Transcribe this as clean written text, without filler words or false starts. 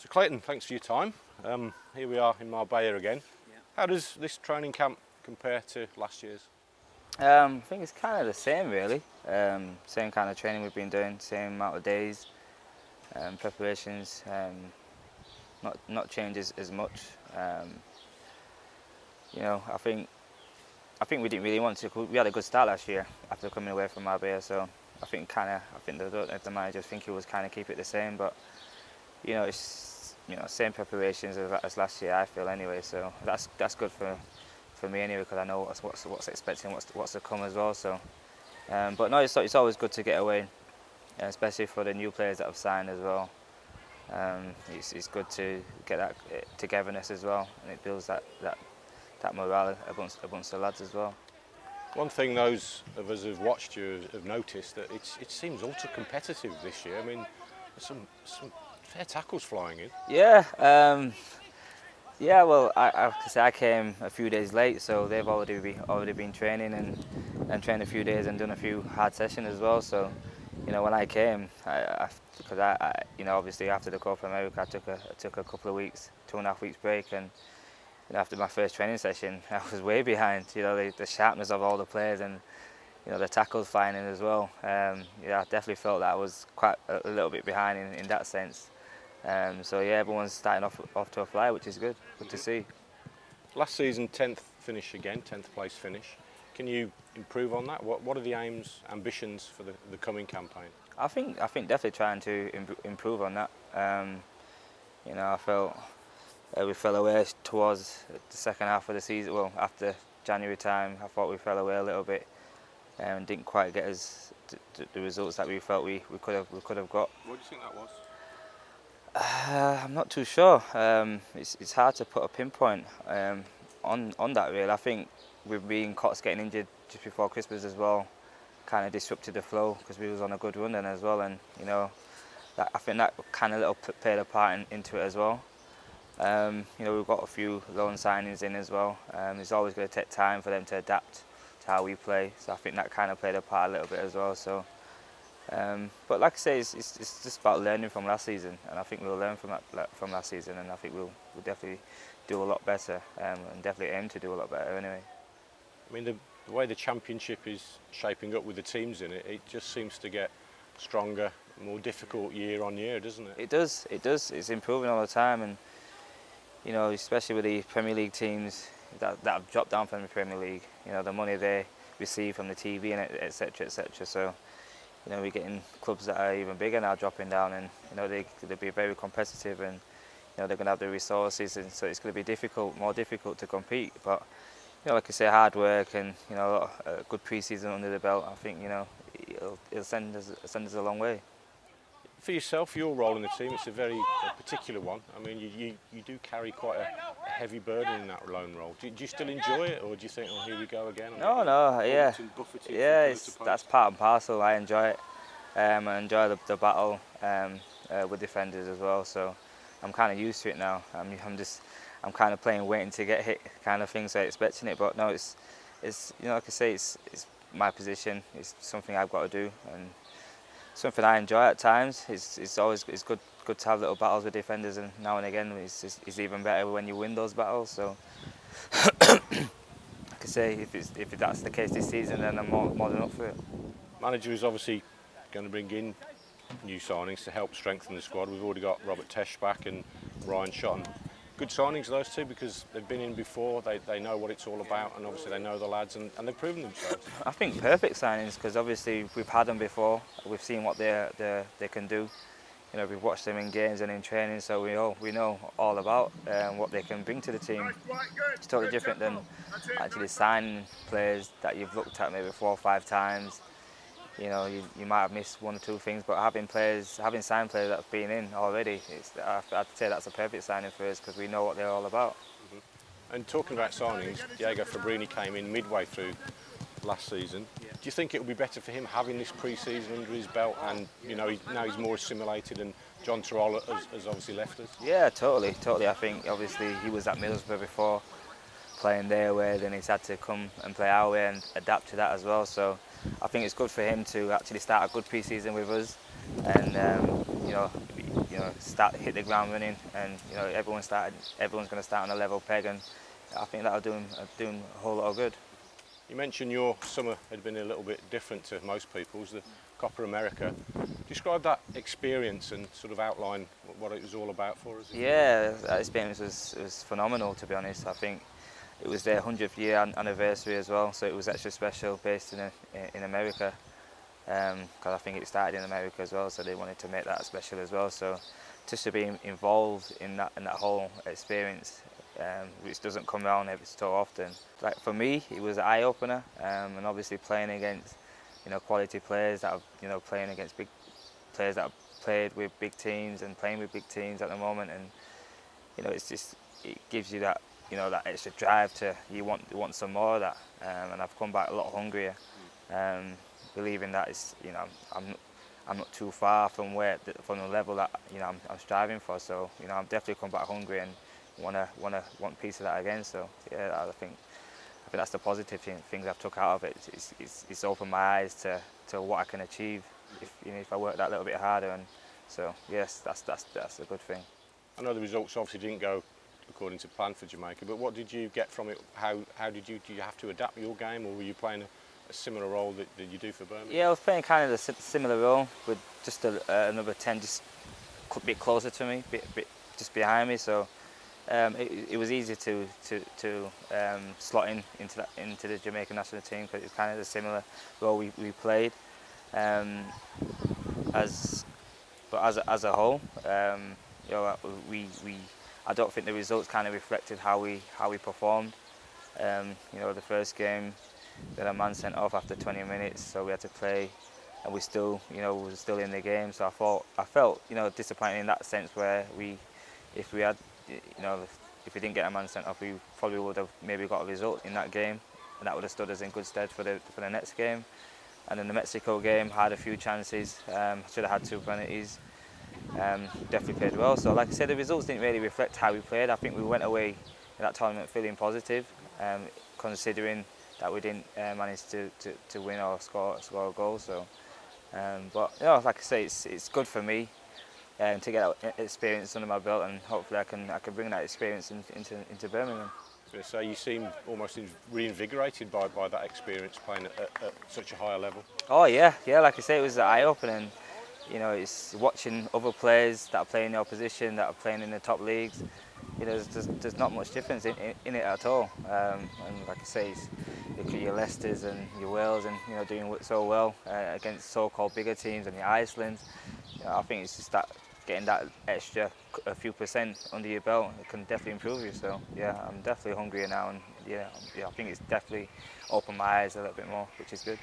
So Clayton, thanks for your time. Here we are in Marbella again. Yeah. How does this training camp compare to last year's? I think it's kind of the same really. Same kind of training we've been doing, same amount of days, preparations, not changes as much. I think we didn't really want to. We had a good start last year after coming away from Marbella, so I think the managers think it was kind of keep it the same, but it's same preparations as last year. I feel anyway, so that's good for me anyway, because I know what's expecting, what's to come as well. So, but no, it's always good to get away, especially for the new players that have signed as well. It's good to get that togetherness as well, and it builds that morale amongst the lads as well. One thing those of us who've watched you have noticed that it seems ultra competitive this year. I mean, there's some fair tackles flying in. Yeah. Well, I came a few days late, so they've already been training and trained a few days and done a few hard sessions as well. So, when I came, because obviously after the Copa America, I took a couple of weeks, 2.5 weeks break, and after my first training session, I was way behind. The sharpness of all the players and the tackles flying in as well. I definitely felt that I was quite a little bit behind in that sense. So yeah, everyone's starting off to a flyer, which is good to see. Last season, 10th finish again, 10th place finish. Can you improve on that? What are the ambitions for the coming campaign? I think definitely trying to improve on that. I felt we fell away towards the second half of the season. Well, after January time, I thought we fell away a little bit and didn't quite get us the results that we felt we could have got. What do you think that was? I'm not too sure. It's hard to put a pinpoint on that really. I think with Cots getting injured just before Christmas as well, kind of disrupted the flow because we was on a good run then as well, and I think that kind of played a part into it as well. We've got a few loan signings in as well. It's always going to take time for them to adapt to how we play, so I think that kind of played a part a little bit as well. So. But like I say, it's just about learning from last season, and I think we'll learn from last season, and I think we'll definitely do a lot better, and definitely aim to do a lot better anyway. I mean, the way the championship is shaping up with the teams in it, it just seems to get stronger, more difficult year on year, doesn't it? It does. It's improving all the time, and especially with the Premier League teams that have dropped down from the Premier League. The money they receive from the TV and etc. So. We're getting clubs that are even bigger now dropping down, and they'll be very competitive, and they're going to have the resources, and so it's going to be more difficult to compete. But like I say, hard work and a good pre-season under the belt, I think it'll send us a long way. For yourself, your role in the team, it's a very particular one. I mean, you do carry quite a heavy burden in that lone role. Do you still enjoy it, or do you think, oh, here we go again? No, yeah. Yeah, that's part and parcel. I enjoy it. I enjoy the battle with defenders as well. So I'm kind of used to it now. I'm kind of playing waiting to get hit kind of thing, so expecting it. But no, it's like I say, it's my position. It's something I've got to do, and something I enjoy at times. It's always good to have little battles with defenders, and now and again it's even better when you win those battles. So like I say, if that's the case this season, then I'm more than up for it. Manager is obviously going to bring in new signings to help strengthen the squad. We've already got Robert Tesh back and Ryan Shotton. Good signings, those two, because they've been in before, they know what it's all about, and obviously they know the lads, and they've proven themselves. I think perfect signings, because obviously we've had them before, we've seen what they can do. We've watched them in games and in training, so we know all about what they can bring to the team. It's totally different than actually signing players that you've looked at maybe 4 or 5 times. You might have missed 1 or 2 things, but having signed players that have been in already, I'd say that's a perfect signing for us, because we know what they're all about. Mm-hmm. And talking about signings, Diego Fabrini came in midway through last season. Yeah. Do you think it would be better for him having this pre-season under his belt, and now he's more assimilated, and John Terrell has obviously left us? Yeah, totally. I think obviously he was at Middlesbrough before, playing their way, then he's had to come and play our way and adapt to that as well. So I think it's good for him to actually start a good pre-season with us, and hit the ground running, and everyone's going to start on a level peg, and I think that'll do him a whole lot of good. You mentioned your summer had been a little bit different to most people's, the Copa America. Describe that experience and sort of outline what it was all about for us. Yeah, that experience was phenomenal, to be honest. I think it was their 100th year anniversary as well, so it was extra special based in America, because I think it started in America as well, so they wanted to make that special as well. So just to be involved in that whole experience, which doesn't come around every so often. Like for me, it was an eye opener, and obviously playing against quality players that are playing against big players that have played with big teams and playing with big teams at the moment, and it gives you that that extra drive to you want some more of that, and I've come back a lot hungrier, believing that I'm not too far from the level that I'm striving for. So I'm definitely come back hungry and want a piece of that again. So yeah, I think that's the positive things I've took out of it. It's opened my eyes to what I can achieve if I work that little bit harder, and so yes, that's a good thing. I know the results obviously didn't go according to plan for Jamaica, but what did you get from it? How did you have to adapt your game, or were you playing a similar role that you do for Birmingham? Yeah, I was playing kind of a similar role with just another 10 just a bit closer to me, bit just behind me. So it was easy to slot into the Jamaican national team, because it's kind of a similar role we played. As a whole, I don't think the results kind of reflected how we performed. The first game, we had a man sent off after 20 minutes, so we had to play, and we still was still in the game. So I felt disappointed in that sense, where if we didn't get a man sent off, we probably would have maybe got a result in that game, and that would have stood us in good stead for the next game. And in the Mexico game, had a few chances, should have had 2 penalties. Definitely played well. So like I said, the results didn't really reflect how we played. I think we went away in that tournament feeling positive, considering that we didn't manage to win or score a goal. So, but like I say, it's good for me to get that experience under my belt, and hopefully I can bring that experience into Birmingham. I was going to say, you seem almost reinvigorated by that experience playing at such a higher level. Oh yeah, like I say, it was eye-opening. It's watching other players that are playing in the opposition, that are playing in the top leagues. There's not much difference in it at all. And like I say, look at your Leicesters and your Wales, and doing so well against so-called bigger teams, and your Iceland. I think it's just that getting that extra a few percent under your belt, it can definitely improve you. So yeah, I'm definitely hungrier now, and yeah, I think it's definitely opened my eyes a little bit more, which is good.